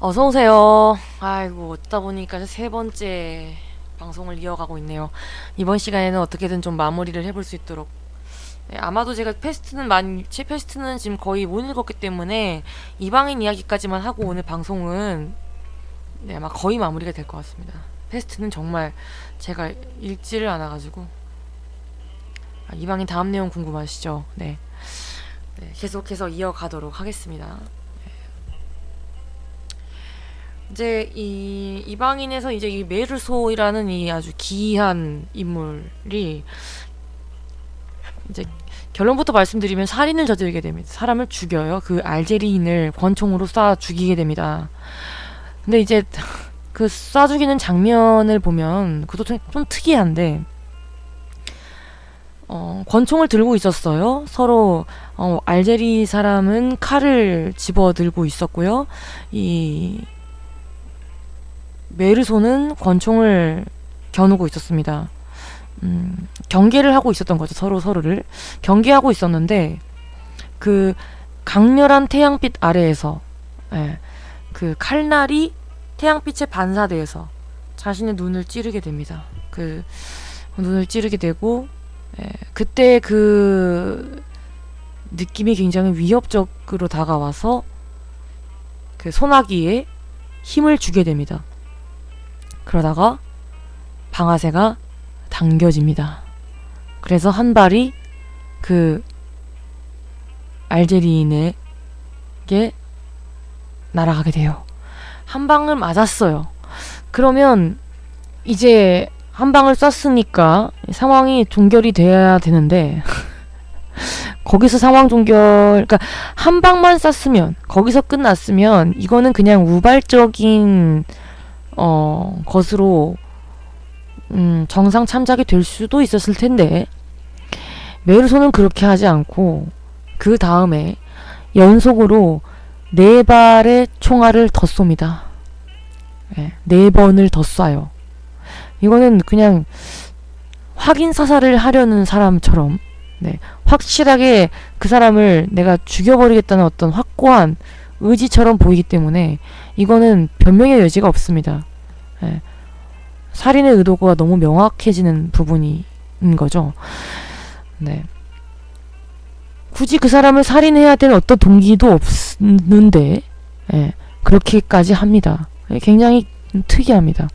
어서오세요. 아이고, 어쩌다 보니까 세 번째 방송을 이어가고 있네요. 이번 시간에는 어떻게든 좀 마무리를 해볼 수 있도록. 네, 아마도 제가 제 패스트는 지금 거의 못 읽었기 때문에 이방인 이야기까지만 하고 오늘 방송은 네, 아마 거의 마무리가 될 것 같습니다. 패스트는 정말 제가 읽지를 않아가지고. 이방인 다음 내용 궁금하시죠? 네. 네, 계속해서 이어가도록 하겠습니다. 이제 이 이방인에서 이제 이 메르소이라는 이 아주 기이한 인물이 이제 결론부터 말씀드리면 살인을 저지르게 됩니다. 사람을 죽여요. 그 알제리인을 권총으로 쏴 죽이게 됩니다. 근데 이제 그 쏴 죽이는 장면을 보면 그것도 좀 특이한데 권총을 들고 있었어요. 서로 알제리 사람은 칼을 집어 들고 있었고요. 이 메르소는 권총을 겨누고 있었습니다. 경계를 하고 있었던 거죠. 서로를 경계하고 있었는데 그 강렬한 태양빛 아래에서 그 칼날이 태양빛에 반사되어서 자신의 눈을 찌르게 됩니다. 그 눈을 찌르게 되고 그때 그 느낌이 굉장히 위협적으로 다가와서 그 소나기에 힘을 주게 됩니다. 그러다가 방아쇠가 당겨집니다. 그래서 한 발이 그 알제리인에게 날아가게 돼요. 한 방을 맞았어요. 그러면 이제 한 방을 쐈으니까 상황이 종결이 돼야 되는데 거기서 상황 종결, 그러니까 한 방만 쐈으면 거기서 끝났으면 이거는 그냥 우발적인 것으로 정상 참작이 될 수도 있었을 텐데 메르소는 그렇게 하지 않고 그 다음에 연속으로 4발의 총알을 더 쏩니다. 4번을 더 쏴요. 이거는 그냥 확인 사살을 하려는 사람처럼 확실하게 그 사람을 내가 죽여버리겠다는 어떤 확고한 의지처럼 보이기 때문에 이거는 변명의 여지가 없습니다. 살인의 의도가 너무 명확해지는 부분인 거죠. 네. 굳이 그 사람을 살인해야 될 어떤 동기도 없는데 그렇게까지 합니다. 굉장히 특이합니다.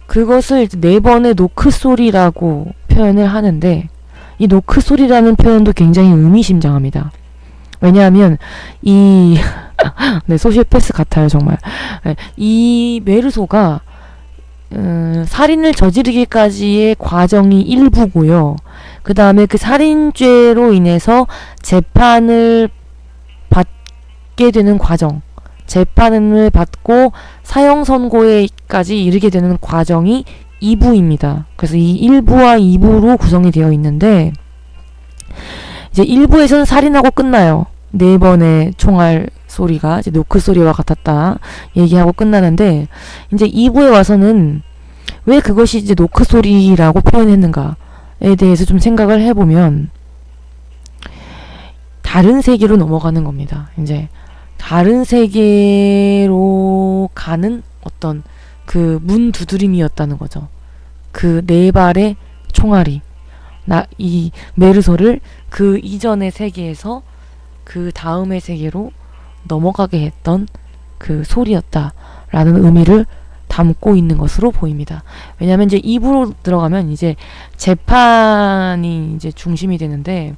그것을 4번의 노크 소리라고 표현을 하는데 이 노크 소리라는 표현도 굉장히 의미심장합니다. 왜냐하면 이 소시오패스 같아요 정말. 이 메르소가 살인을 저지르기까지의 과정이 일부고요. 그 다음에 그 살인죄로 인해서 재판을 받게 되는 과정, 재판을 받고 사형 선고에까지 이르게 되는 과정이 2부입니다. 그래서 이 1부와 2부로 구성이 되어 있는데 이제 1부에서는 살인하고 끝나요. 4번의 총알 소리가 이제 노크 소리와 같았다 얘기하고 끝나는데 이제 2부에 와서는 왜 그것이 이제 노크 소리라고 표현했는가에 대해서 좀 생각을 해보면 다른 세계로 넘어가는 겁니다. 이제 다른 세계로 가는 어떤 그 문 두드림이었다는 거죠. 그 4발의 총알이 이 메르소를 그 이전의 세계에서 그 다음의 세계로 넘어가게 했던 그 소리였다라는 의미를 담고 있는 것으로 보입니다. 왜냐하면 이제 2부로 들어가면 이제 재판이 이제 중심이 되는데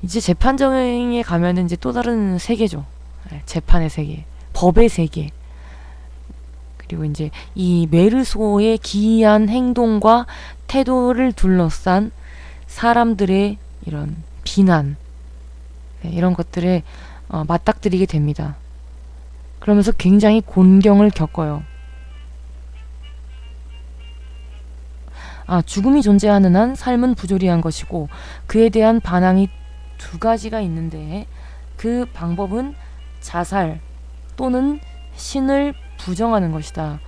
이제 재판정에 가면은 이제 또 다른 세계죠. 재판의 세계, 법의 세계. 그리고 이제 이 메르소의 기이한 행동과 태도를 둘러싼 사람들의 이런 비난, 이런 것들에 맞닥뜨리게 됩니다. 그러면서 굉장히 곤경을 겪어요. 죽음이 존재하는 한 삶은 부조리한 것이고 그에 대한 반항이 2가지가 있는데 그 방법은 자살 또는 신을 부정하는 것이다.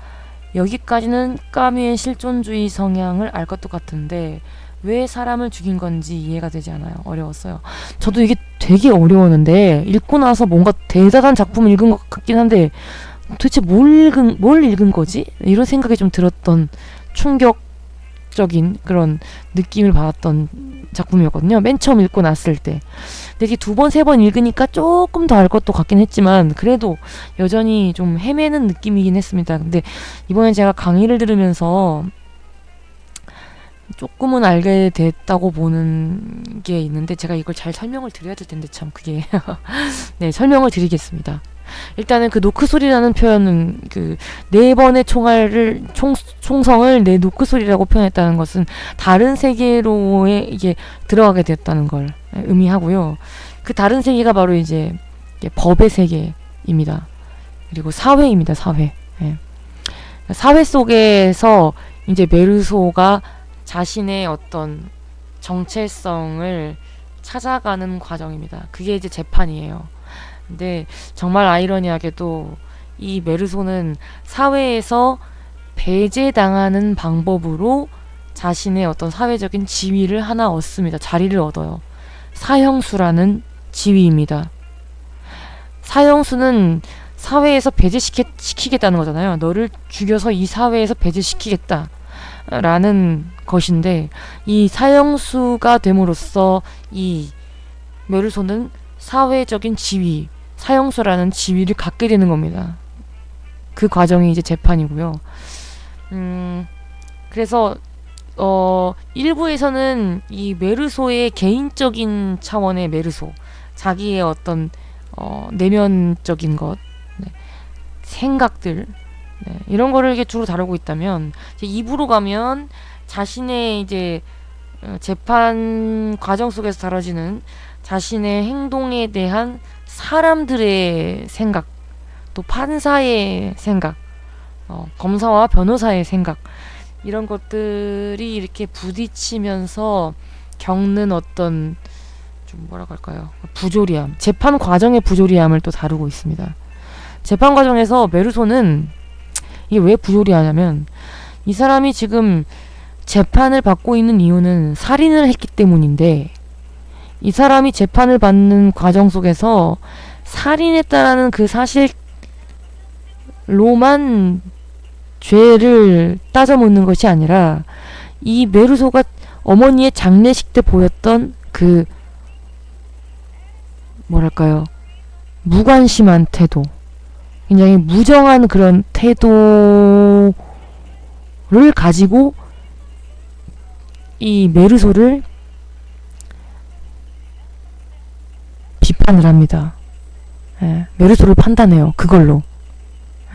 여기까지는 까뮈의 실존주의 성향을 알 것도 같은데 왜 사람을 죽인 건지 이해가 되지 않아요. 어려웠어요. 저도 이게 되게 어려웠는데 읽고 나서 뭔가 대단한 작품을 읽은 것 같긴 한데 도대체 뭘 읽은 거지? 이런 생각이 좀 들었던 충격적인 그런 느낌을 받았던 작품이었거든요. 맨 처음 읽고 났을 때. 근데 이게 2번, 3번 읽으니까 조금 더 알 것도 같긴 했지만 그래도 여전히 좀 헤매는 느낌이긴 했습니다. 근데 이번에 제가 강의를 들으면서 조금은 알게 됐다고 보는 게 있는데 제가 이걸 잘 설명을 드려야 될 텐데 참 그게 네, 설명을 드리겠습니다. 일단은 그 노크 소리라는 표현은 그 4번의 총성을 내 노크 소리라고 표현했다는 것은 다른 세계로에 이게 들어가게 됐다는 걸 의미하고요. 그 다른 세계가 바로 이제 법의 세계입니다. 그리고 사회입니다. 사회. 예. 사회 속에서 이제 메르소가 자신의 어떤 정체성을 찾아가는 과정입니다. 그게 이제 재판이에요. 근데 정말 아이러니하게도 이 메르소는 사회에서 배제당하는 방법으로 자신의 어떤 사회적인 지위를 하나 얻습니다. 자리를 얻어요. 사형수라는 지위입니다. 사형수는 사회에서 배제시키겠다는 거잖아요. 너를 죽여서 이 사회에서 배제시키겠다. 라는 것인데 이 사형수가 됨으로써 이 메르소는 사회적인 지위, 사형수라는 지위를 갖게 되는 겁니다. 그 과정이 이제 재판이고요. 그래서 1부에서는 이 메르소의 개인적인 차원의 메르소, 자기의 어떤 내면적인 것, 네, 생각들, 네, 이런 거를 이게 주로 다루고 있다면 이제 2부로 가면 자신의 이제 재판 과정 속에서 다뤄지는 자신의 행동에 대한 사람들의 생각, 또 판사의 생각, 검사와 변호사의 생각, 이런 것들이 이렇게 부딪히면서 겪는 어떤 좀 뭐라고 할까요? 부조리함, 재판 과정의 부조리함을 또 다루고 있습니다. 재판 과정에서 메르소는 이게 왜 부조리하냐면 이 사람이 지금 재판을 받고 있는 이유는 살인을 했기 때문인데 이 사람이 재판을 받는 과정 속에서 살인했다라는 그 사실로만 죄를 따져 묻는 것이 아니라 이 메르소가 어머니의 장례식 때 보였던 그 뭐랄까요, 무관심한 태도, 굉장히 무정한 그런 태도를 가지고 이 메르소를 비판을 합니다. 예, 메르소를 판단해요. 그걸로.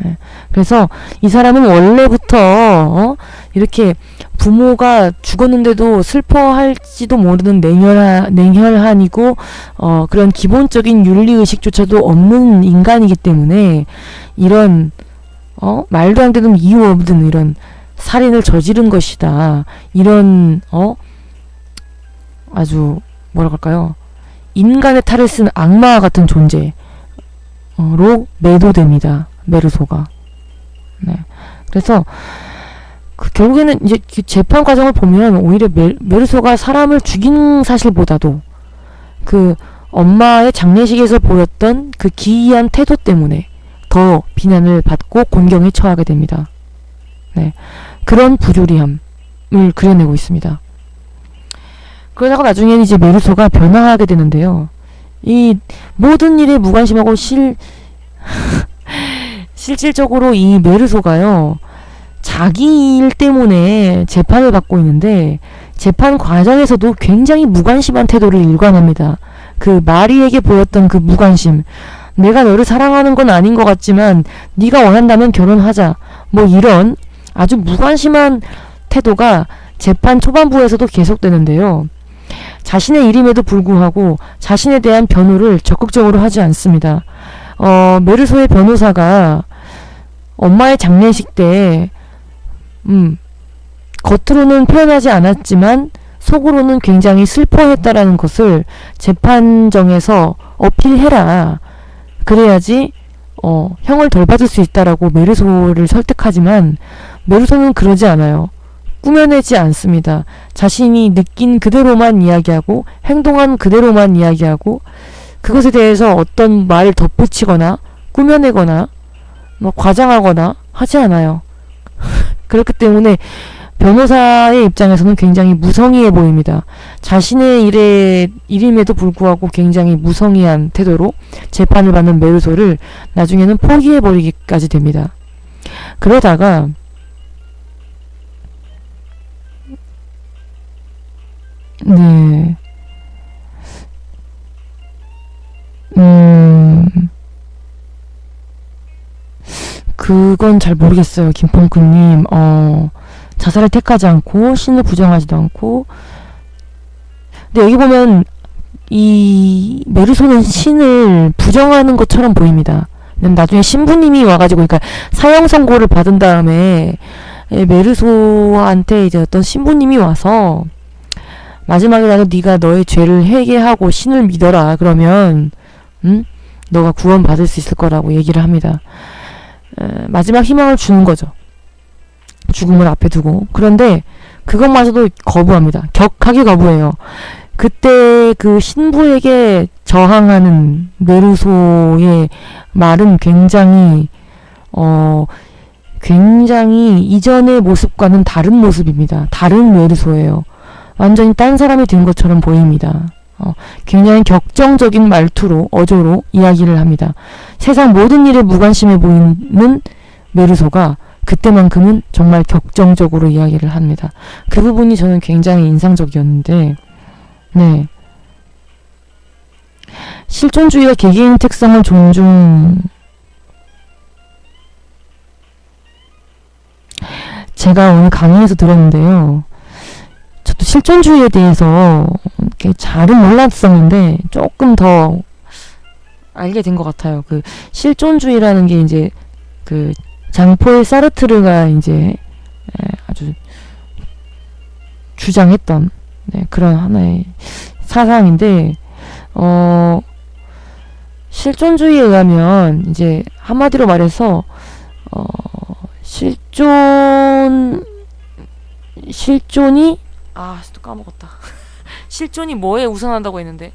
예, 그래서 이 사람은 원래부터 이렇게 부모가 죽었는데도 슬퍼할지도 모르는 냉혈한이고 그런 기본적인 윤리의식조차도 없는 인간이기 때문에 이런 말도 안 되는 이유 없는 이런 살인을 저지른 것이다. 이런 아주 뭐라고 할까요? 인간의 탈을 쓴 악마와 같은 존재로 매도됩니다. 메르소가. 네. 그래서 결국에는 이제 재판 과정을 보면 오히려 메르소가 사람을 죽인 사실보다도 그 엄마의 장례식에서 보였던 그 기이한 태도 때문에 더 비난을 받고 곤경에 처하게 됩니다. 네. 그런 부조리함을 그려내고 있습니다. 그러다가 나중에는 이제 메르소가 변화하게 되는데요. 이 모든 일에 무관심하고 실질적으로 이 메르소가요, 자기 일 때문에 재판을 받고 있는데 재판 과정에서도 굉장히 무관심한 태도를 일관합니다. 그 마리에게 보였던 그 무관심, 내가 너를 사랑하는 건 아닌 것 같지만 네가 원한다면 결혼하자, 뭐 이런 아주 무관심한 태도가 재판 초반부에서도 계속되는데요. 자신의 일임에도 불구하고 자신에 대한 변호를 적극적으로 하지 않습니다. 메르소의 변호사가 엄마의 장례식 때 겉으로는 표현하지 않았지만 속으로는 굉장히 슬퍼했다라는 것을 재판정에서 어필해라. 그래야지 형을 덜 받을 수 있다라고 메르소를 설득하지만 메르소는 그러지 않아요. 꾸며내지 않습니다. 자신이 느낀 그대로만 이야기하고 행동한 그대로만 이야기하고 그것에 대해서 어떤 말을 덧붙이거나 꾸며내거나 뭐 과장하거나 하지 않아요. 그렇기 때문에 변호사의 입장에서는 굉장히 무성의해 보입니다. 자신의 일임에도 불구하고 굉장히 무성의한 태도로 재판을 받는 메르소를 나중에는 포기해버리기까지 됩니다. 그러다가 네, 그건 잘 모르겠어요, 김펑크님. 자살을 택하지 않고 신을 부정하지도 않고. 근데 여기 보면 이 메르소는 신을 부정하는 것처럼 보입니다. 나중에 신부님이 와가지고, 그러니까 사형 선고를 받은 다음에 메르소한테 이제 어떤 신부님이 와서 마지막에라도 네가 너의 죄를 회개하고 신을 믿어라. 그러면 너가 구원받을 수 있을 거라고 얘기를 합니다. 마지막 희망을 주는 거죠. 죽음을 앞에 두고. 그런데 그것마저도 거부합니다. 격하게 거부해요. 그때 그 신부에게 저항하는 메르소의 말은 굉장히 이전의 모습과는 다른 모습입니다. 다른 메르소예요. 완전히 딴 사람이 된 것처럼 보입니다. 굉장히 격정적인 말투로, 어조로 이야기를 합니다. 세상 모든 일에 무관심해 보이는 메르소가 그때만큼은 정말 격정적으로 이야기를 합니다. 그 부분이 저는 굉장히 인상적이었는데, 네. 실존주의가 개개인 특성을 제가 오늘 강의에서 들었는데요. 저도 실존주의에 대해서 이렇게 잘은 몰랐었는데 조금 더 알게 된 것 같아요. 그 실존주의라는 게 이제 그 장포의 사르트르가 이제 아주 주장했던 그런 하나의 사상인데, 실존주의에 의하면 이제 한마디로 말해서 실존이 또 까먹었다. 실존이 뭐에 우선한다고 했는데,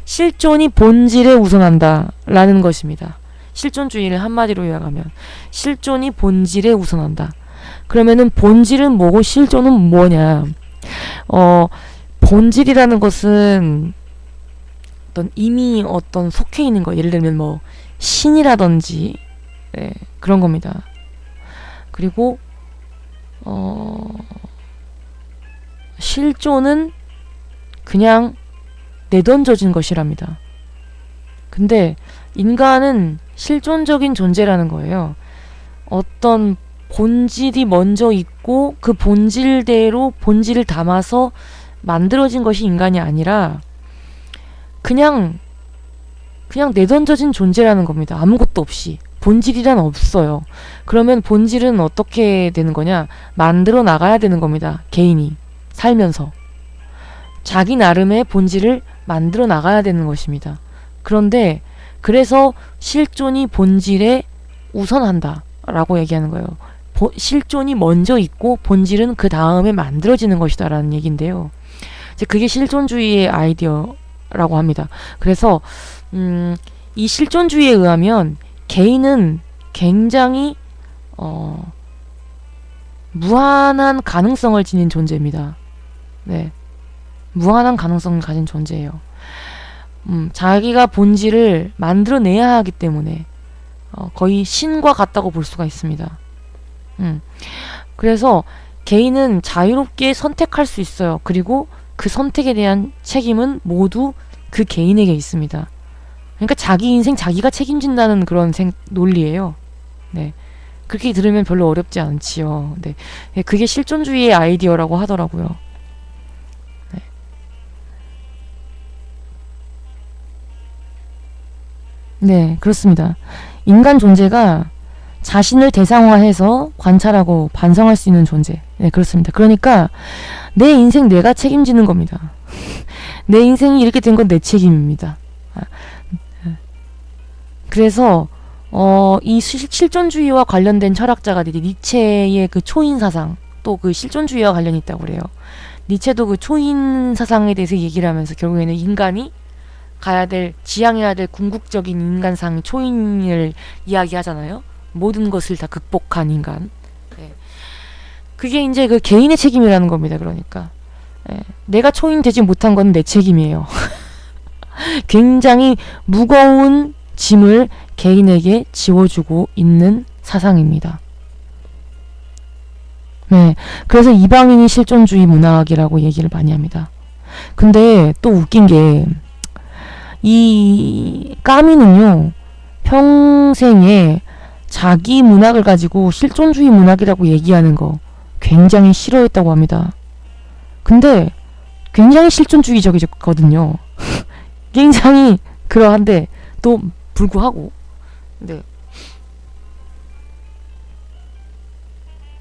실존이 본질에 우선한다 라는 것입니다. 실존주의를 한마디로 요약하면 실존이 본질에 우선한다. 그러면은 본질은 뭐고 실존은 뭐냐? 본질이라는 것은 이미 어떤 속해 있는 거, 예를 들면 뭐 신이라든지 그런 겁니다. 그리고 실존은 그냥 내던져진 것이랍니다. 근데 인간은 실존적인 존재라는 거예요. 어떤 본질이 먼저 있고 그 본질대로 본질을 담아서 만들어진 것이 인간이 아니라 그냥 내던져진 존재라는 겁니다. 아무것도 없이. 본질이란 없어요. 그러면 본질은 어떻게 되는 거냐? 만들어 나가야 되는 겁니다. 개인이 살면서 자기 나름의 본질을 만들어 나가야 되는 것입니다. 그런데 그래서 실존이 본질에 우선한다 라고 얘기하는 거예요. 실존이 먼저 있고 본질은 그 다음에 만들어지는 것이다 라는 얘기인데요. 이제 그게 실존주의의 아이디어라고 합니다. 그래서 이 실존주의에 의하면 개인은 굉장히 무한한 가능성을 지닌 존재입니다. 네, 무한한 가능성을 가진 존재예요. 자기가 본질을 만들어내야 하기 때문에 거의 신과 같다고 볼 수가 있습니다. 그래서 개인은 자유롭게 선택할 수 있어요. 그리고 그 선택에 대한 책임은 모두 그 개인에게 있습니다. 그러니까 자기 인생 자기가 책임진다는 그런 논리예요. 네, 그렇게 들으면 별로 어렵지 않지요. 네, 그게 실존주의의 아이디어라고 하더라고요. 네, 그렇습니다. 인간 존재가 자신을 대상화해서 관찰하고 반성할 수 있는 존재. 네, 그렇습니다. 그러니까 내 인생 내가 책임지는 겁니다. 내 인생이 이렇게 된 건 내 책임입니다. 그래서 이 실존주의와 관련된 철학자가 이제 니체의 그 초인 사상, 또 그 실존주의와 관련이 있다고 그래요. 니체도 그 초인 사상에 대해서 얘기를 하면서 결국에는 인간이 지향해야 될 궁극적인 인간상 초인을 이야기하잖아요. 모든 것을 다 극복한 인간. 네. 그게 이제 그 개인의 책임이라는 겁니다. 그러니까 내가 초인 되지 못한 건 내 책임이에요. 굉장히 무거운 짐을 개인에게 지워주고 있는 사상입니다. 네, 그래서 이방인이 실존주의 문학이라고 얘기를 많이 합니다. 근데 또 웃긴 게 이 까미는요, 평생에 자기 문학을 가지고 실존주의 문학이라고 얘기하는 거 굉장히 싫어했다고 합니다. 근데 굉장히 실존주의적이거든요. 굉장히 그러한데 또 불구하고 네.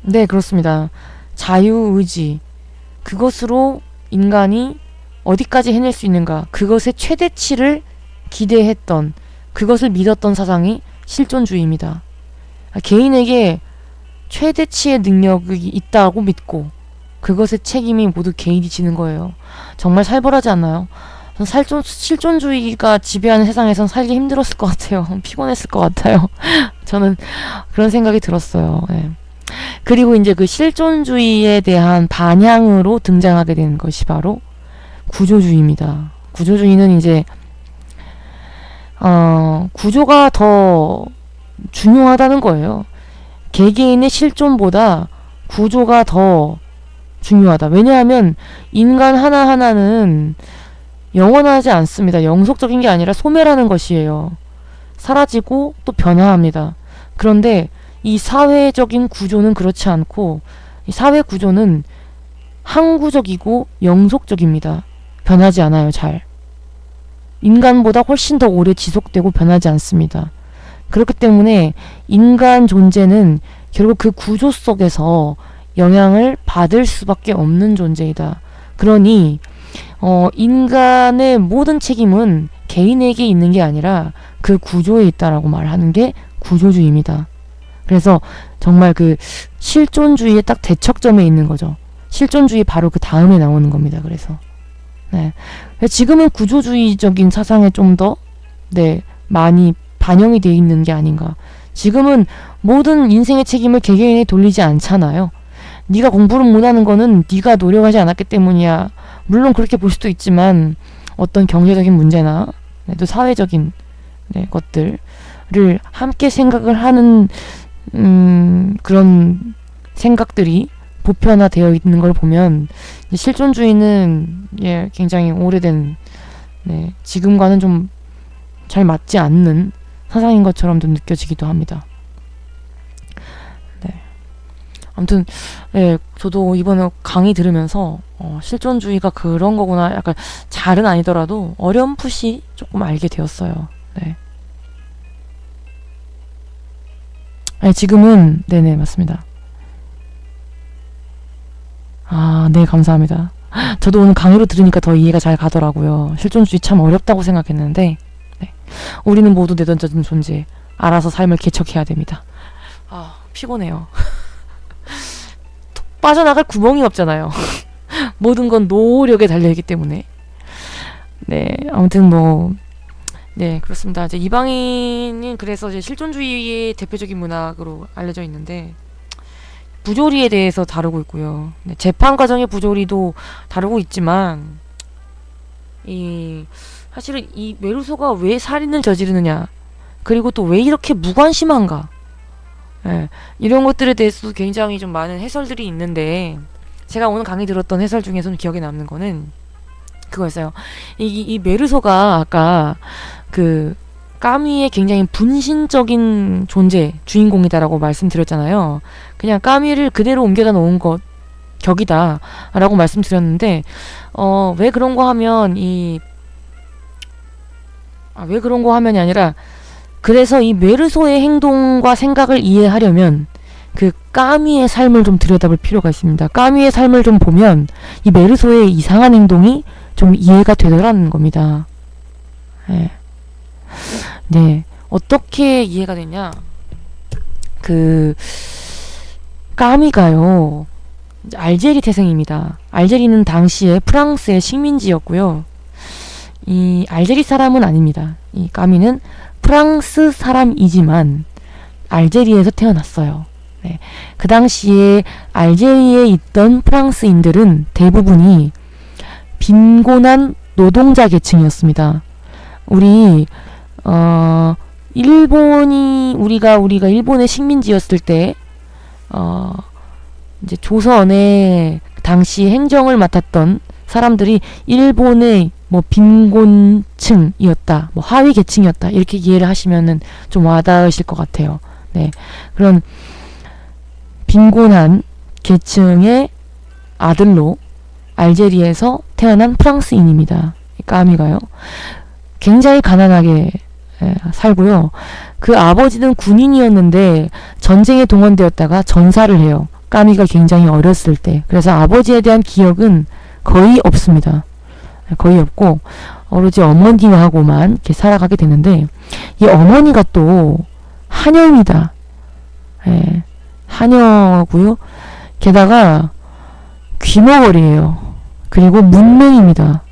네, 그렇습니다. 자유의지 그것으로 인간이 어디까지 해낼 수 있는가 그것의 최대치를 기대했던 그것을 믿었던 사상이 실존주의입니다. 개인에게 최대치의 능력이 있다고 믿고 그것의 책임이 모두 개인이 지는 거예요. 정말 살벌하지 않나요? 실존주의가 지배하는 세상에선 살기 힘들었을 것 같아요. 피곤했을 것 같아요. 저는 그런 생각이 들었어요. 네. 그리고 이제 그 실존주의에 대한 반향으로 등장하게 되는 것이 바로 구조주의입니다. 구조주의는 이제 구조가 더 중요하다는 거예요. 개개인의 실존보다 구조가 더 중요하다. 왜냐하면 인간 하나하나는 영원하지 않습니다. 영속적인 게 아니라 소멸하는 것이에요. 사라지고 또 변화합니다. 그런데 이 사회적인 구조는 그렇지 않고 이 사회 구조는 항구적이고 영속적입니다. 변하지 않아요. 잘. 인간보다 훨씬 더 오래 지속되고 변하지 않습니다. 그렇기 때문에 인간 존재는 결국 그 구조 속에서 영향을 받을 수밖에 없는 존재이다. 그러니 인간의 모든 책임은 개인에게 있는 게 아니라 그 구조에 있다라고 말하는 게 구조주의입니다. 그래서 정말 그 실존주의의 딱 대척점에 있는 거죠. 실존주의 바로 그 다음에 나오는 겁니다. 그래서 네. 지금은 구조주의적인 사상에 좀 더 많이 반영이 되어 있는 게 아닌가. 지금은 모든 인생의 책임을 개개인에 돌리지 않잖아요. 네가 공부를 못하는 거는 네가 노력하지 않았기 때문이야. 물론 그렇게 볼 수도 있지만 어떤 경제적인 문제나 또 사회적인 것들을 함께 생각을 하는 그런 생각들이 보편화되어 있는 걸 보면 실존주의는 굉장히 오래된 지금과는 좀 잘 맞지 않는 사상인 것처럼 좀 느껴지기도 합니다. 네. 아무튼 저도 이번에 강의 들으면서 실존주의가 그런 거구나 약간 잘은 아니더라도 어렴풋이 조금 알게 되었어요. 네. 지금은 네네 맞습니다. 네, 감사합니다. 저도 오늘 강의로 들으니까 더 이해가 잘 가더라고요. 실존주의 참 어렵다고 생각했는데 우리는 모두 내던져진 존재 알아서 삶을 개척해야 됩니다. 피곤해요. 빠져나갈 구멍이 없잖아요. 모든 건 노력에 달려있기 때문에 아무튼 그렇습니다. 이제 이방인은 그래서 이제 실존주의의 대표적인 문학으로 알려져 있는데 부조리에 대해서 다루고 있고요. 재판 과정의 부조리도 다루고 있지만 사실은 이 메루소가 왜 살인을 저지르느냐 그리고 또 왜 이렇게 무관심한가 이런 것들에 대해서도 굉장히 좀 많은 해설들이 있는데 제가 오늘 강의 들었던 해설 중에서는 기억에 남는 거는 그거였어요. 이 메루소가 아까 그 까미의 굉장히 분신적인 존재 주인공이다라고 말씀드렸잖아요. 그냥 까미를 그대로 옮겨다 놓은 격이다 라고 말씀드렸는데 왜 그런 거 하면 왜 그런 거 하면이 아니라 그래서 이 메르소의 행동과 생각을 이해하려면 그 까미의 삶을 좀 들여다볼 필요가 있습니다. 까미의 삶을 좀 보면 이 메르소의 이상한 행동이 좀 이해가 되더라는 겁니다. 네. 어떻게 이해가 되냐? 그 까미가요, 이제 알제리 태생입니다. 알제리는 당시에 프랑스의 식민지였고요. 이 알제리 사람은 아닙니다. 이 까미는 프랑스 사람이지만 알제리에서 태어났어요. 네. 그 당시에 알제리에 있던 프랑스인들은 대부분이 빈곤한 노동자 계층이었습니다. 우리 일본이 우리가 일본의 식민지였을 때 이제 조선의 당시 행정을 맡았던 사람들이 일본의 뭐 빈곤층이었다, 뭐 하위 계층이었다, 이렇게 이해를 하시면은 좀 와닿으실 것 같아요. 네, 그런 빈곤한 계층의 아들로 알제리에서 태어난 프랑스인입니다. 까미가요. 굉장히 가난하게 살고요. 그 아버지는 군인이었는데 전쟁에 동원되었다가 전사를 해요. 까미가 굉장히 어렸을 때. 그래서 아버지에 대한 기억은 거의 없습니다. 거의 없고 오로지 어머니하고만 이렇게 살아가게 되는데, 이 어머니가 또 하녀입니다. 예, 하녀고요. 게다가 귀머거리예요. 그리고 문맹입니다.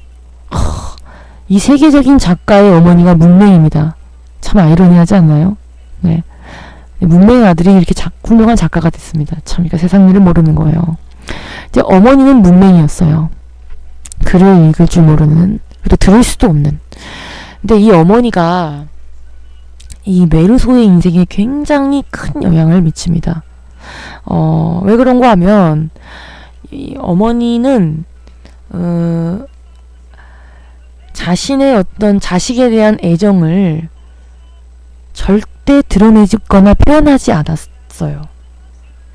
이 세계적인 작가의 어머니가 문맹입니다. 참 아이러니하지 않나요? 네. 문맹의 아들이 이렇게 훌륭한 작가가 됐습니다. 참, 그러니까 세상 일을 모르는 거예요. 이제 어머니는 문맹이었어요. 글을 읽을 줄 모르는, 그리고 들을 수도 없는. 근데 이 어머니가 이 메르소의 인생에 굉장히 큰 영향을 미칩니다. 왜 그런가 하면, 이 어머니는 자신의 어떤 자식에 대한 애정을 절대 드러내거나 표현하지 않았어요.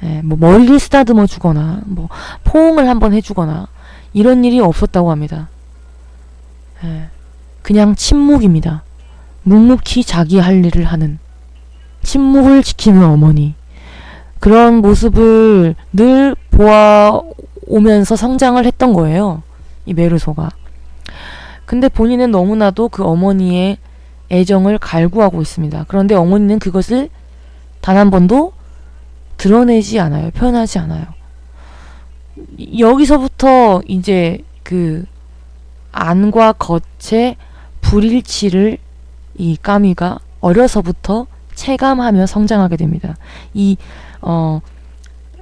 예, 뭐 머리를 쓰다듬어 주거나 뭐 포옹을 한번 해주거나 이런 일이 없었다고 합니다. 예, 그냥 침묵입니다. 묵묵히 자기 할 일을 하는, 침묵을 지키는 어머니. 그런 모습을 늘 보아오면서 성장을 했던 거예요, 이 메르소가. 근데 본인은 너무나도 그 어머니의 애정을 갈구하고 있습니다. 그런데 어머니는 그것을 단 한 번도 드러내지 않아요. 표현하지 않아요. 여기서부터 이제 그 안과 겉의 불일치를 이 까미가 어려서부터 체감하며 성장하게 됩니다. 이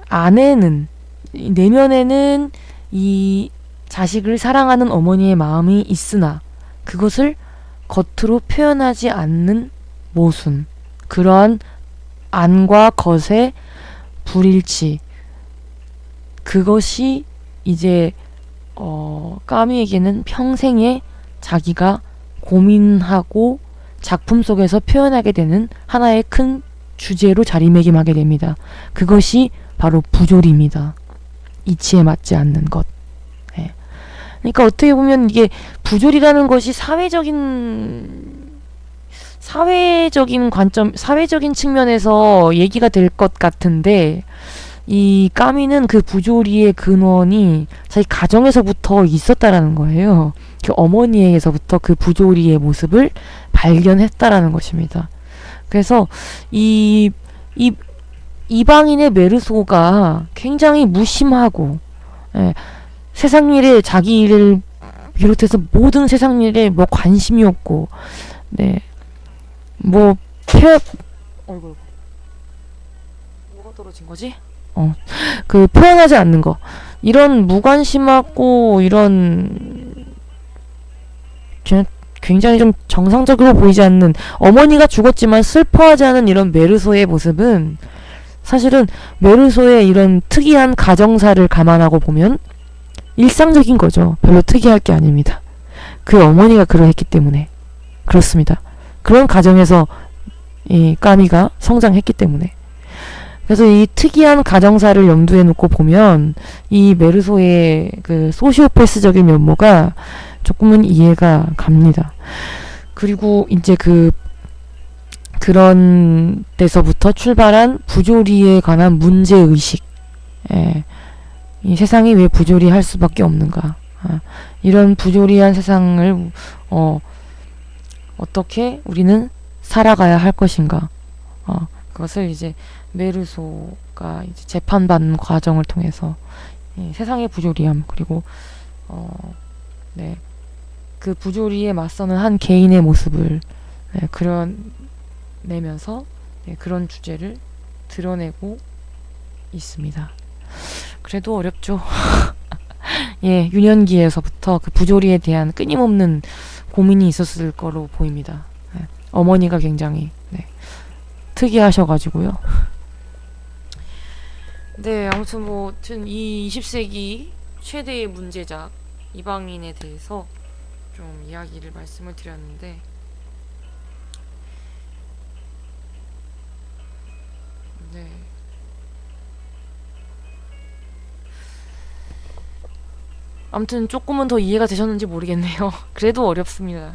안에는, 내면에는 이 자식을 사랑하는 어머니의 마음이 있으나 그것을 겉으로 표현하지 않는 모순, 그러한 안과 겉의 불일치, 그것이 이제 까미에게는 평생에 자기가 고민하고 작품 속에서 표현하게 되는 하나의 큰 주제로 자리매김하게 됩니다. 그것이 바로 부조리입니다. 이치에 맞지 않는 것. 네. 그러니까 어떻게 보면 이게 부조리라는 것이 사회적인 관점, 사회적인 측면에서 얘기가 될 것 같은데, 이 까미는 그 부조리의 근원이 자기 가정에서부터 있었다라는 거예요. 그 어머니에게서부터 그 부조리의 모습을 발견했다라는 것입니다. 그래서 이방인의 메르소가 굉장히 무심하고, 예, 세상 일에, 자기 일을 비롯해서 모든 세상 일에 뭐 관심이 없고, 네, 뭐 어이구, 뭐가 떨어진 거지? 그 표현하지 않는 거, 이런 무관심하고 이런 굉장히 좀 정상적으로 보이지 않는, 어머니가 죽었지만 슬퍼하지 않은 이런 메르소의 모습은 사실은 메르소의 이런 특이한 가정사를 감안하고 보면 일상적인 거죠. 별로 특이할 게 아닙니다. 그 어머니가 그러했기 때문에 그렇습니다. 그런 가정에서 이 까미가 성장했기 때문에. 그래서 이 특이한 가정사를 염두에 놓고 보면 이 메르소의 그 소시오패스적인 면모가 조금은 이해가 갑니다. 그리고 이제 그런 데서부터 출발한 부조리에 관한 문제의식. 예. 이 세상이 왜 부조리할 수밖에 없는가. 이런 부조리한 세상을 어떻게 우리는 살아가야 할 것인가. 그것을 이제 메르소가 이제 재판받는 과정을 통해서 세상의 부조리함, 그리고 네, 그 부조리에 맞서는 한 개인의 모습을 그려내면서 그런 주제를 드러내고 있습니다. 그래도 어렵죠. 유년기에서부터 그 부조리에 대한 끊임없는 고민이 있었을 거로 보입니다. 어머니가 굉장히 특이하셔가지고요. 네, 아무튼 이 20세기 최대의 문제작 이방인에 대해서 좀 이야기를 말씀을 드렸는데, 네. 아무튼 조금은 더 이해가 되셨는지 모르겠네요. 그래도 어렵습니다.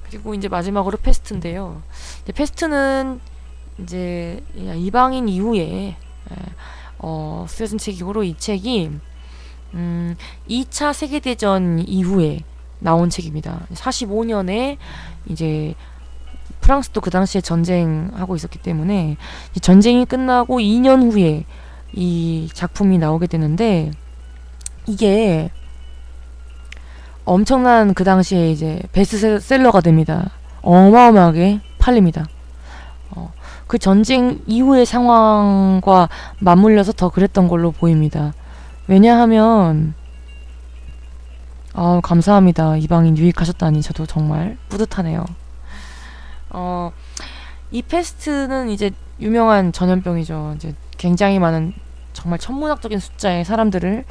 그리고 이제 마지막으로 패스트인데요. 이제 패스트는 이제 이방인 이후에 쓰여진 책이고로, 이 책이 2차 세계대전 이후에 나온 책입니다. 45년에 이제 프랑스도 그 당시에 전쟁하고 있었기 때문에 전쟁이 끝나고 2년 후에 이 작품이 나오게 되는데, 이게 엄청난 그 당시에 이제 베스트셀러가 됩니다. 어마어마하게 팔립니다. 그 전쟁 이후의 상황과 맞물려서 더 그랬던 걸로 보입니다. 왜냐하면 감사합니다. 이방인 유익하셨다니 저도 정말 뿌듯하네요. 이 패스트는 이제 유명한 전염병이죠. 이제 굉장히 많은 정말 천문학적인 숫자의 사람들을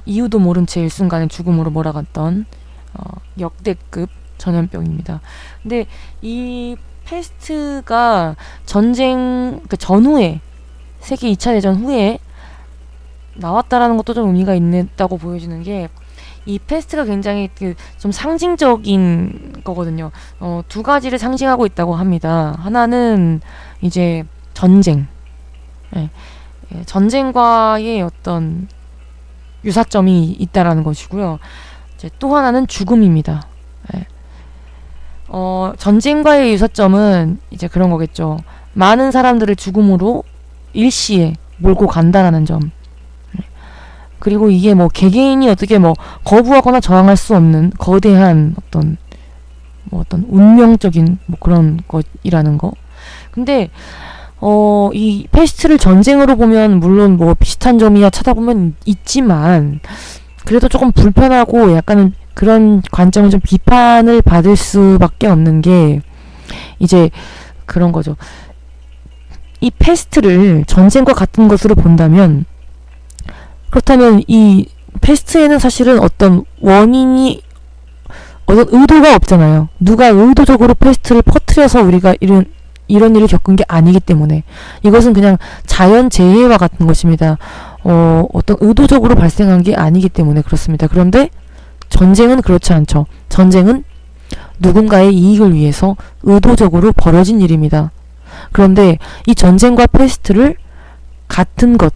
이유도 모른 채 일순간에 죽음으로 몰아갔던 역대급 전염병입니다. 근데 이 패스트가 전쟁 전후에, 세계 2차 대전 후에 나왔다라는 것도 좀 의미가 있다고 보여지는 게, 이 패스트가 굉장히 좀 상징적인 거거든요. 두 가지를 상징하고 있다고 합니다. 하나는 이제 전쟁, 전쟁과의 어떤 유사점이 있다라는 것이고요. 이제 또 하나는 죽음입니다. 전쟁과의 유사점은 이제 그런 거겠죠. 많은 사람들을 죽음으로 일시에 몰고 간다라는 점. 그리고 이게 개개인이 어떻게 거부하거나 저항할 수 없는 거대한 어떤 운명적인 그런 것이라는 거. 근데 이 패스트를 전쟁으로 보면 물론 비슷한 점이야 찾아보면 있지만, 그래도 조금 불편하고 약간은 그런 관점은 좀 비판을 받을 수밖에 없는 게 이제 그런 거죠. 이 패스트를 전쟁과 같은 것으로 본다면, 그렇다면 이 패스트에는 사실은 어떤 원인이, 어떤 의도가 없잖아요. 누가 의도적으로 패스트를 퍼뜨려서 우리가 이런 일을 겪은 게 아니기 때문에 이것은 그냥 자연재해와 같은 것입니다. 어떤 의도적으로 발생한 게 아니기 때문에 그렇습니다. 그런데 전쟁은 그렇지 않죠. 전쟁은 누군가의 이익을 위해서 의도적으로 벌어진 일입니다. 그런데 이 전쟁과 패스트를 같은 것,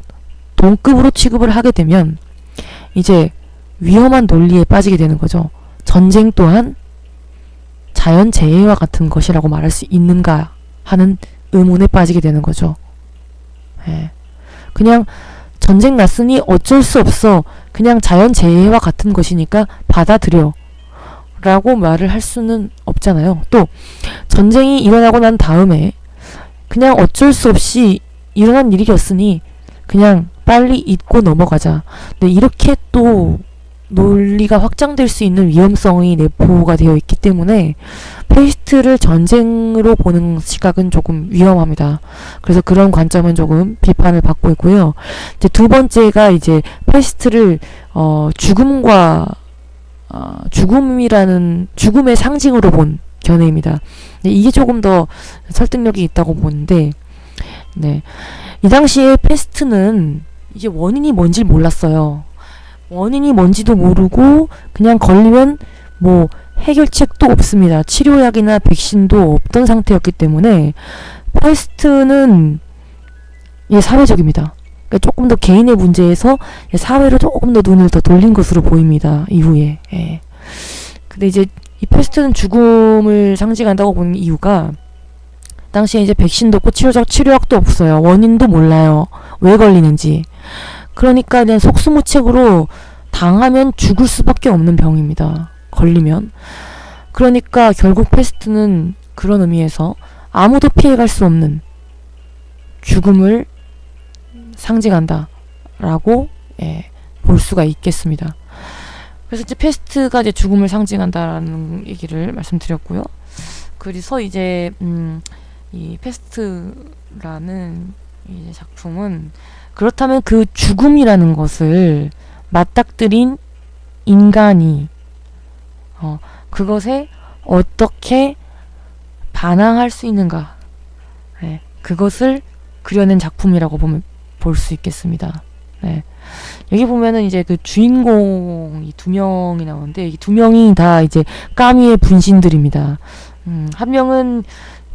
동급으로 취급을 하게 되면 이제 위험한 논리에 빠지게 되는 거죠. 전쟁 또한 자연재해와 같은 것이라고 말할 수 있는가 하는 의문에 빠지게 되는 거죠. 그냥 전쟁 났으니 어쩔 수 없어, 그냥 자연재해와 같은 것이니까 받아들여 라고 말을 할 수는 없잖아요. 또 전쟁이 일어나고 난 다음에 그냥 어쩔 수 없이 일어난 일이었으니 그냥 빨리 잊고 넘어가자. 근데 이렇게 또 논리가 확장될 수 있는 위험성이 내포가 되어 있기 때문에 패스트를 전쟁으로 보는 시각은 조금 위험합니다. 그래서 그런 관점은 조금 비판을 받고 있고요. 이제 두 번째가 이제 패스트를 죽음의 상징으로 본 견해입니다. 이게 조금 더 설득력이 있다고 보는데, 이 당시에 패스트는 이게 원인이 뭔지 몰랐어요. 원인이 뭔지도 모르고 그냥 걸리면 해결책도 없습니다. 치료약이나 백신도 없던 상태였기 때문에 패스트는 사회적입니다. 그러니까 조금 더 개인의 문제에서 사회로 조금 더 눈을 더 돌린 것으로 보입니다. 이후에. 근데 이제 이 패스트는 죽음을 상징한다고 보는 이유가 당시에 이제 백신도 없고 치료약도 없어요. 원인도 몰라요. 왜 걸리는지. 그러니까 그냥 속수무책으로 당하면 죽을 수밖에 없는 병입니다. 걸리면. 그러니까 결국 패스트는 그런 의미에서 아무도 피해갈 수 없는 죽음을 상징한다 라고 볼 수가 있겠습니다. 그래서 이제 패스트가 이제 죽음을 상징한다라는 얘기를 말씀드렸고요. 그래서 이제 이 패스트라는 이제 작품은 그렇다면 그 죽음이라는 것을 맞닥뜨린 인간이 그것에 어떻게 반항할 수 있는가, 그것을 그려낸 작품이라고 볼 수 있겠습니다. 여기 보면은 이제 그 주인공이 두 명이 나오는데 이 두 명이 다 이제 까미의 분신들입니다. 한 명은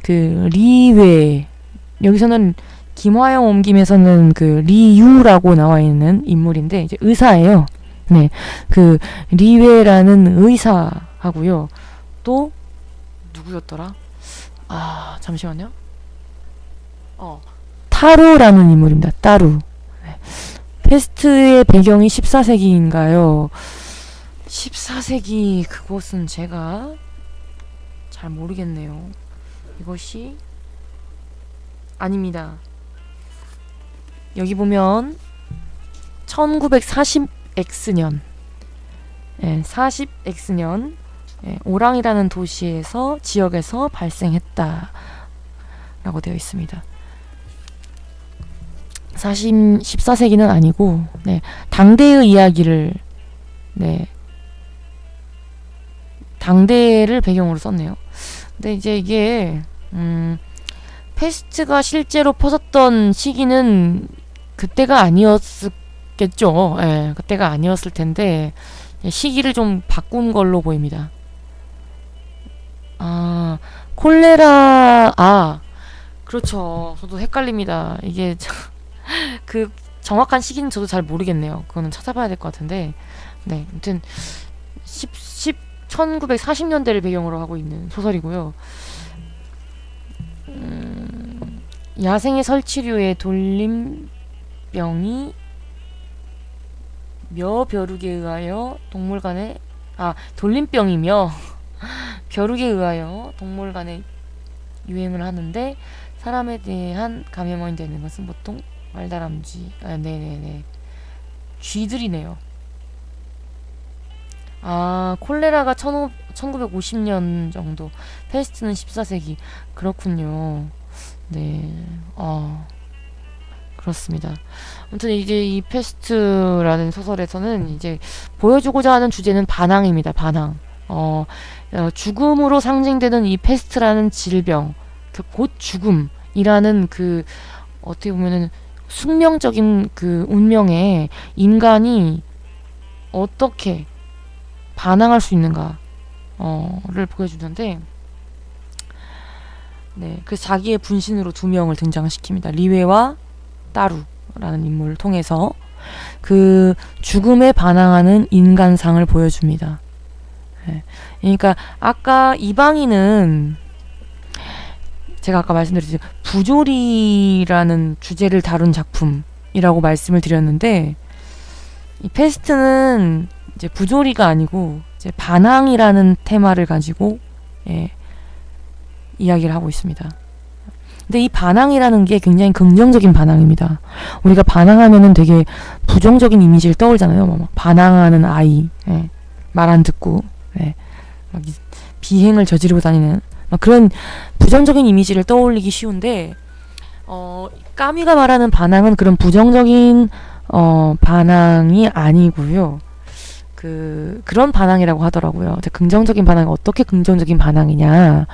그 리웨, 여기서는 김화영 옮김에서는 그 리유라고 나와 있는 인물인데 이제 의사예요. 네, 그 리웨라는 의사하고요. 또 누구였더라? 아, 잠시만요. 타루라는 인물입니다. 타루. 패스트의 배경이 14세기인가요? 14세기 그곳은 제가 잘 모르겠네요. 이것이 아닙니다. 여기 보면 1940X년 40X년 오랑이라는 도시에서 지역에서 발생했다 라고 되어 있습니다. 14세기는 아니고 당대의 이야기를 당대를 배경으로 썼네요. 근데 이제 이게 패스트가 실제로 퍼졌던 시기는 그때가 아니었겠죠. 그때가 아니었을 텐데 시기를 좀 바꾼 걸로 보입니다. 콜레라, 그렇죠. 저도 헷갈립니다. 이게 그 정확한 시기는 저도 잘 모르겠네요. 그거는 찾아봐야 될 것 같은데, 아무튼 1940년대를 배경으로 하고 있는 소설이고요. 야생의 설치류의 돌림병이 벼룩에 의하여 동물간에 돌림병이며 벼룩에 의하여 동물간에 유행을 하는데 사람에 대한 감염원이 되는 것은 보통 말다람쥐, 쥐들이네요. 콜레라가 1950년 정도, 패스트는 14세기. 그렇군요. 그렇습니다. 아무튼 이제 이 패스트라는 소설에서는 이제 보여주고자 하는 주제는 반항입니다. 반항. 죽음으로 상징되는 이 패스트라는 질병, 곧 죽음이라는 그 어떻게 보면은 숙명적인 그 운명에 인간이 어떻게 반항할 수 있는가를 보여주는데, 그래서 자기의 분신으로 두 명을 등장시킵니다. 리웨와 따루라는 인물을 통해서 그 죽음에 반항하는 인간상을 보여줍니다. 그러니까 아까 이방인은 제가 아까 말씀드렸죠. 부조리라는 주제를 다룬 작품이라고 말씀을 드렸는데, 이 패스트는 이제 부조리가 아니고 이제 반항이라는 테마를 가지고 이야기를 하고 있습니다. 근데 이 반항이라는 게 굉장히 긍정적인 반항입니다. 우리가 반항하면은 되게 부정적인 이미지를 떠올잖아요. 막 반항하는 아이, 말 안 듣고, 막 비행을 저지르고 다니는 막 그런 부정적인 이미지를 떠올리기 쉬운데, 까미가 말하는 반항은 그런 부정적인 반항이 아니고요. 그런 반항이라고 하더라고요. 긍정적인 반항이 어떻게 긍정적인 반항이냐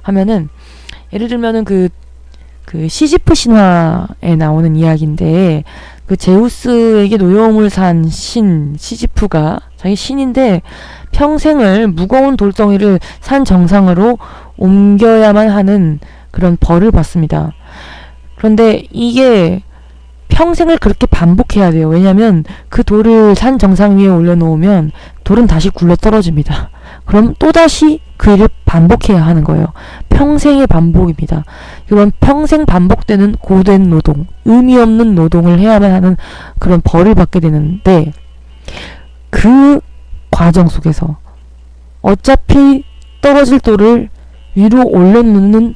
하면은, 예를 들면은 그 시지프 신화에 나오는 이야기인데, 그 제우스에게 노여움을 산 신 시지프가, 자기 신인데 평생을 무거운 돌덩이를 산 정상으로 옮겨야만 하는 그런 벌을 받습니다. 그런데 이게 평생을 그렇게 반복해야 돼요. 왜냐면 그 돌을 산 정상 위에 올려놓으면 돌은 다시 굴러 떨어집니다. 그럼 또다시 그 일을 반복해야 하는 거예요. 평생의 반복입니다. 그런 평생 반복되는 고된 노동, 의미 없는 노동을 해야만 하는 그런 벌을 받게 되는데, 그 과정 속에서 어차피 떨어질 돌을 위로 올려놓는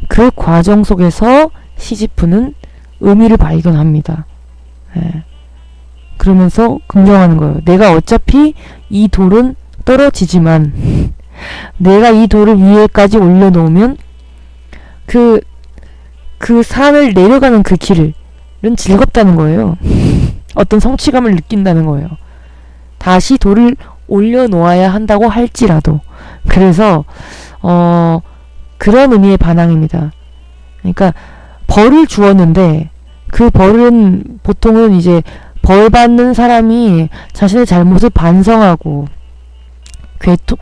그 과정 속에서 시지프는 의미를 발견합니다. 예. 그러면서 긍정하는 거예요. 내가 어차피 이 돌은 떨어지지만 내가 이 돌을 위에까지 올려놓으면 그 산을 내려가는 그 길은 즐겁다는 거예요. 어떤 성취감을 느낀다는 거예요. 다시 돌을 올려놓아야 한다고 할지라도. 그래서 그런 의미의 반항입니다. 그러니까 벌을 주었는데 그 벌은 보통은 이제 벌 받는 사람이 자신의 잘못을 반성하고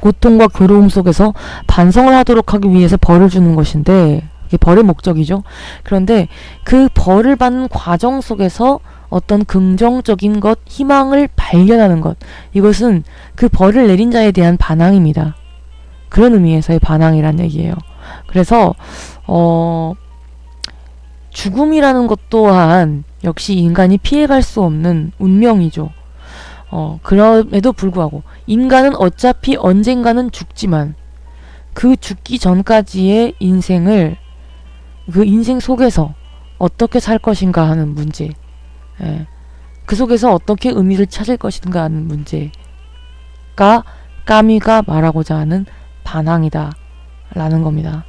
고통과 괴로움 속에서 반성을 하도록 하기 위해서 벌을 주는 것인데, 이게 벌의 목적이죠. 그런데 그 벌을 받는 과정 속에서 어떤 긍정적인 것, 희망을 발견하는 것, 이것은 그 벌을 내린 자에 대한 반항입니다. 그런 의미에서의 반항이란 얘기예요. 그래서 죽음이라는 것 또한 역시 인간이 피해갈 수 없는 운명이죠. 그럼에도 불구하고 인간은 어차피 언젠가는 죽지만 그 죽기 전까지의 인생을, 그 인생 속에서 어떻게 살 것인가 하는 문제, 그 속에서 어떻게 의미를 찾을 것인가 하는 문제가 까미가 말하고자 하는 반항이다 라는 겁니다.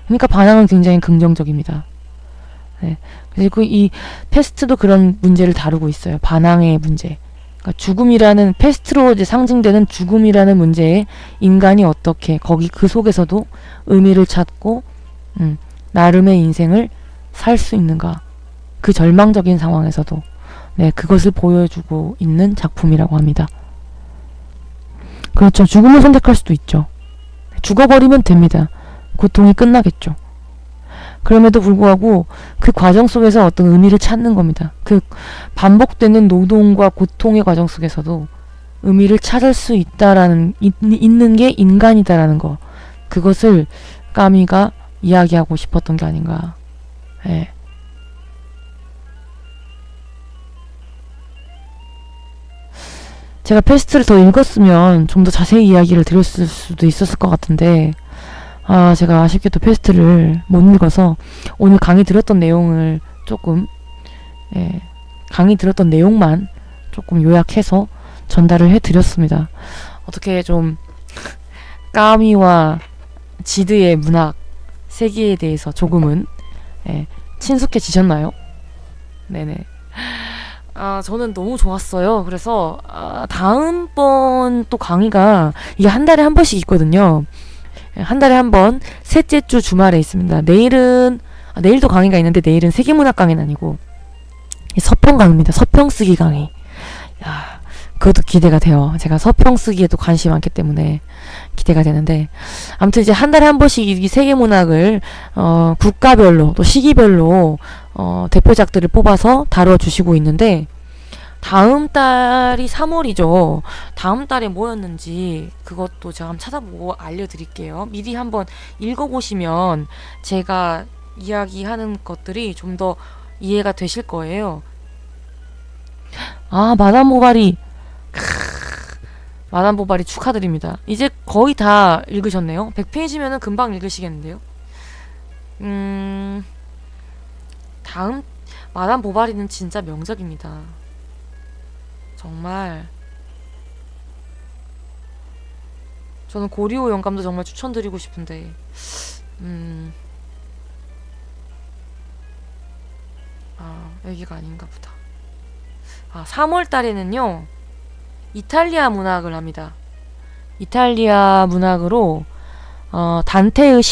그러니까 반항은 굉장히 긍정적입니다. 그리고 이 패스트도 그런 문제를 다루고 있어요. 반항의 문제. 그러니까 죽음이라는, 패스트로 이제 상징되는 죽음이라는 문제에 인간이 어떻게 거기 그 속에서도 의미를 찾고 나름의 인생을 살 수 있는가, 그 절망적인 상황에서도 그것을 보여주고 있는 작품이라고 합니다. 그렇죠. 죽음을 선택할 수도 있죠. 죽어버리면 됩니다. 고통이 끝나겠죠. 그럼에도 불구하고 그 과정 속에서 어떤 의미를 찾는 겁니다. 그 반복되는 노동과 고통의 과정 속에서도 의미를 찾을 수 있는 게 인간이다라는 거, 그것을 까미가 이야기하고 싶었던 게 아닌가. 제가 패스트를 더 읽었으면 좀 더 자세히 이야기를 드렸을 수도 있었을 것 같은데, 제가 아쉽게도 패스트를 못 읽어서 오늘 강의 들었던 내용을 조금, 강의 들었던 내용만 조금 요약해서 전달을 해드렸습니다. 어떻게 좀 까미와 지드의 문학 세계에 대해서 조금은 친숙해지셨나요? 네네. 저는 너무 좋았어요. 그래서 다음번 또 강의가 이게 한 달에 한 번씩 있거든요. 한 달에 한 번, 셋째 주 주말에 있습니다. 내일도 강의가 있는데 내일은 세계문학 강의는 아니고 서평 강의입니다. 서평 쓰기 강의. 그것도 기대가 돼요. 제가 서평 쓰기에도 관심이 많기 때문에 기대가 되는데, 아무튼 이제 한 달에 한 번씩 이 세계문학을 국가별로 또 시기별로 대표작들을 뽑아서 다뤄주시고 있는데, 다음 달이 3월이죠. 다음 달에 뭐였는지 그것도 제가 한번 찾아보고 알려드릴게요. 미리 한번 읽어보시면 제가 이야기하는 것들이 좀 더 이해가 되실 거예요. 마담 보바리. 마담 보바리 축하드립니다. 이제 거의 다 읽으셨네요. 100페이지면은 금방 읽으시겠는데요. 다음 마담 보바리는 진짜 명작입니다. 정말 저는 고리오 영감도 정말 추천드리고 싶은데 여기가 아닌가 보다. 3월 달에는요 이탈리아 문학을 합니다. 이탈리아 문학으로 단테의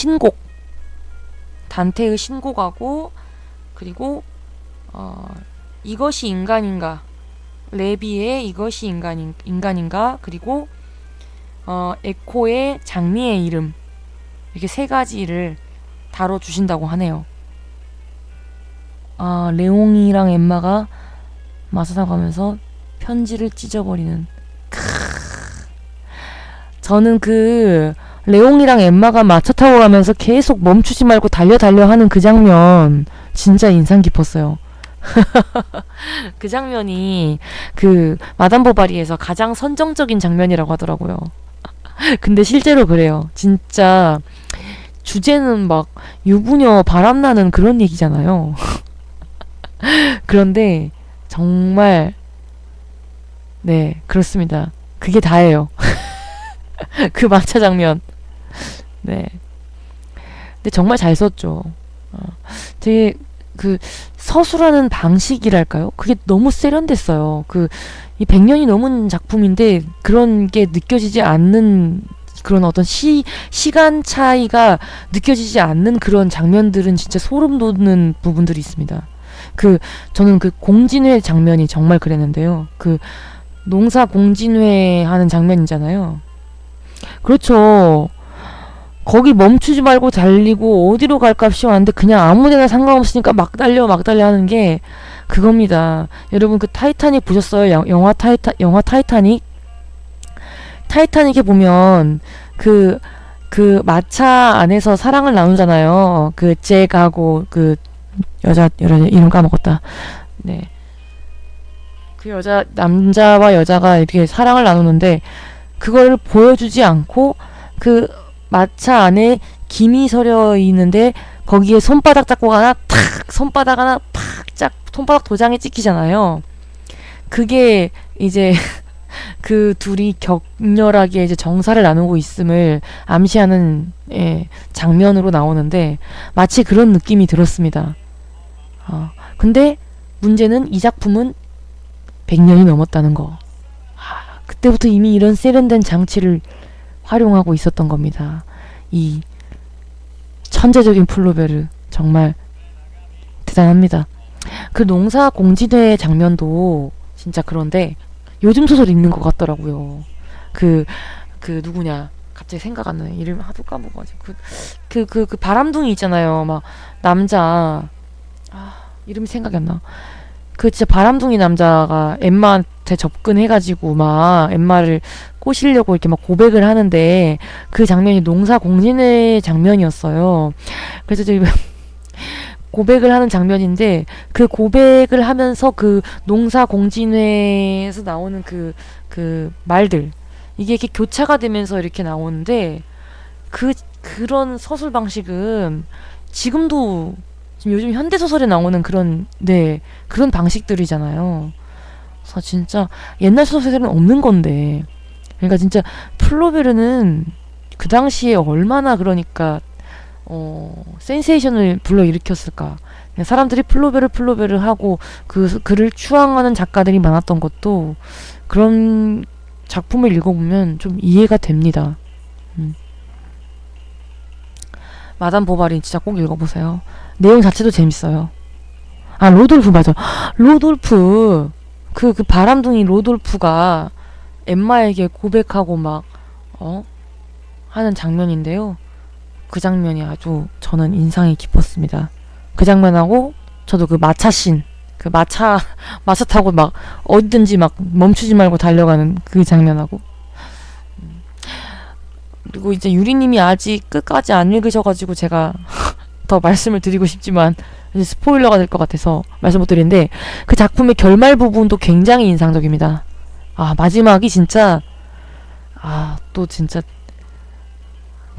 신곡하고, 그리고 이것이 인간인가, 레비의 이것이 인간인가, 그리고 에코의 장미의 이름, 이렇게 세 가지를 다뤄주신다고 하네요. 레옹이랑 엠마가 마사사 가면서 편지를 찢어버리는. 저는 그 레옹이랑 엠마가 마차 타고 가면서 계속 멈추지 말고 달려 달려 하는 그 장면 진짜 인상 깊었어요. 그 장면이 그 마담 보바리에서 가장 선정적인 장면이라고 하더라고요. 근데 실제로 그래요. 진짜 주제는 막 유부녀 바람나는 그런 얘기잖아요. 그런데 정말 네, 그렇습니다. 그게 다예요. 그 마차 장면. 네. 근데 정말 잘 썼죠. 되게 그 서술하는 방식이랄까요? 그게 너무 세련됐어요. 이 100년이 넘은 작품인데 그런 게 느껴지지 않는 그런 어떤 시간 차이가 느껴지지 않는 그런 장면들은 진짜 소름 돋는 부분들이 있습니다. 저는 그 공진회 장면이 정말 그랬는데요. 농사 공진회 하는 장면이잖아요. 그렇죠. 거기 멈추지 말고 달리고 어디로 갈까 싶었는데 그냥 아무데나 상관없으니까 막 달려 하는 게 그겁니다. 여러분 그 타이타닉 보셨어요? 영화 타이타닉? 타이타닉에 보면 그 마차 안에서 사랑을 나누잖아요. 그 잭하고 그 여자 이름 까먹었다. 네. 남자와 여자가 이렇게 사랑을 나누는데 그걸 보여주지 않고 그 마차 안에 김이 서려 있는데 거기에 손바닥 잡고 하나 탁 손바닥 하나 팍 손바닥 도장에 찍히잖아요. 그게 이제 그 둘이 격렬하게 이제 정사를 나누고 있음을 암시하는 장면으로 나오는데 마치 그런 느낌이 들었습니다. 근데 문제는 이 작품은 100년이 넘었다는 거. 그때부터 이미 이런 세련된 장치를 활용하고 있었던 겁니다. 이 천재적인 플로베르 정말 대단합니다. 그 농사 공진회 장면도 진짜 그런데 요즘 소설 읽는 것 같더라고요. 그 누구냐 갑자기 생각 안 나네. 이름 하도 까먹어가지고 그 바람둥이 있잖아요. 막 남자 이름이 생각이 안 나. 그 진짜 바람둥이 남자가 엠마한테 접근해가지고 막 엠마를 꼬시려고 이렇게 막 고백을 하는데 그 장면이 농사 공진회 장면이었어요. 그래서 저기 고백을 하는 장면인데 그 고백을 하면서 그 농사 공진회에서 나오는 그 말들 이게 이렇게 교차가 되면서 이렇게 나오는데 그런 서술 방식은 지금도 지금 요즘 현대 소설에 나오는 그런 방식들이잖아요. 그래서 진짜 옛날 소설에는 없는 건데, 그러니까 진짜 플로베르는 그 당시에 얼마나 그러니까 센세이션을 불러일으켰을까. 사람들이 플로베르 하고 그를 추앙하는 작가들이 많았던 것도 그런 작품을 읽어보면 좀 이해가 됩니다. 마담 보바리 진짜 꼭 읽어보세요. 내용 자체도 재밌어요. 로돌프 맞아. 로돌프 그 바람둥이 로돌프가 엠마에게 고백하고 막 하는 장면인데요. 그 장면이 아주 저는 인상이 깊었습니다. 그 장면하고 저도 그 마차씬 마차 타고 막 어디든지 막 멈추지 말고 달려가는 그 장면하고 그리고 이제 유리님이 아직 끝까지 안 읽으셔가지고 제가 더 말씀을 드리고 싶지만 이제 스포일러가 될 것 같아서 말씀 못 드리는데 그 작품의 결말 부분도 굉장히 인상적입니다. 마지막이 진짜 또 진짜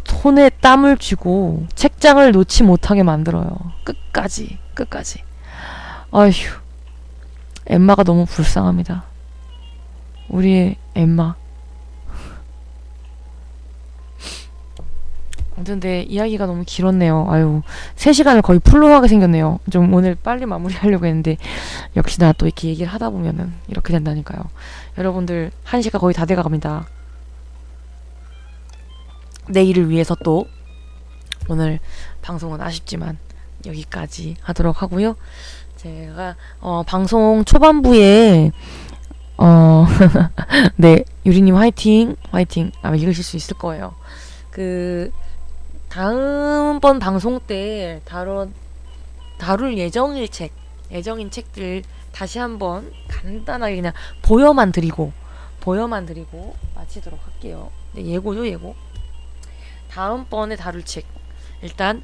손에 땀을 쥐고 책장을 놓지 못하게 만들어요. 끝까지 아휴 엠마가 너무 불쌍합니다. 우리의 엠마. 아무튼 네, 이야기가 너무 길었네요. 3시간을 거의 풀로 하게 생겼네요. 좀 오늘 빨리 마무리하려고 했는데 역시나 또 이렇게 얘기를 하다 보면은 이렇게 된다니까요. 여러분들 1시가 거의 다 돼가갑니다. 내일을 위해서 또 오늘 방송은 아쉽지만 여기까지 하도록 하고요. 제가 방송 초반부에 네, 유리님 화이팅 아마 읽으실 수 있을 거예요. 다음번 방송 때 다룰 예정인 책들 다시 한번 간단하게 그냥 보여만 드리고 마치도록 할게요. 네, 예고죠, 예고. 다음번에 다룰 책. 일단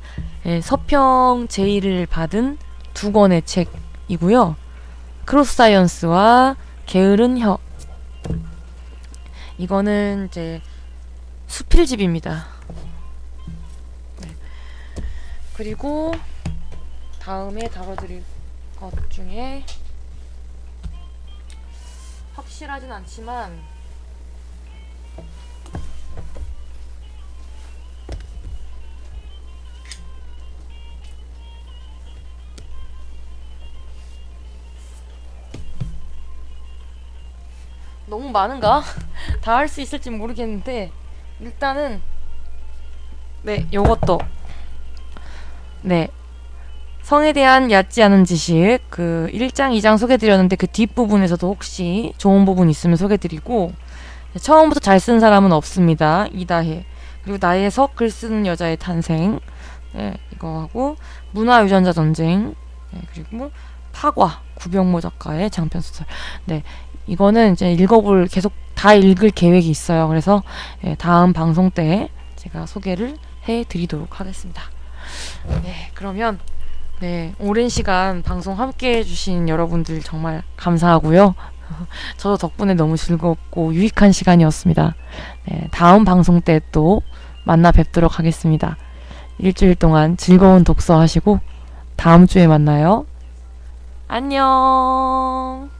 서평 제의를 받은 두 권의 책이고요. 크로스 사이언스와 게으른 혀. 이거는 이제 수필집입니다. 네. 그리고 다음에 다뤄드릴 것 중에 확실하진 않지만 너무 많은가? 다 할 수 있을지 모르겠는데 일단은 네, 요것도 네, 성에 대한 얕지 않은 지식 그 1장, 2장 소개드렸는데 그 뒷부분에서도 혹시 좋은 부분 있으면 소개드리고 처음부터 잘 쓴 사람은 없습니다. 이다혜. 그리고 나의 해석 글 쓰는 여자의 탄생. 네, 이거 하고 문화유전자 전쟁. 네, 그리고 파과 구병모 작가의 장편 소설. 네, 이거는 이제 계속 다 읽을 계획이 있어요. 그래서 다음 방송 때 제가 소개를 해드리도록 하겠습니다. 네, 그러면 네, 오랜 시간 방송 함께 해주신 여러분들 정말 감사하고요. 저도 덕분에 너무 즐겁고 유익한 시간이었습니다. 네, 다음 방송 때 또 만나 뵙도록 하겠습니다. 일주일 동안 즐거운 독서 하시고 다음 주에 만나요. 안녕.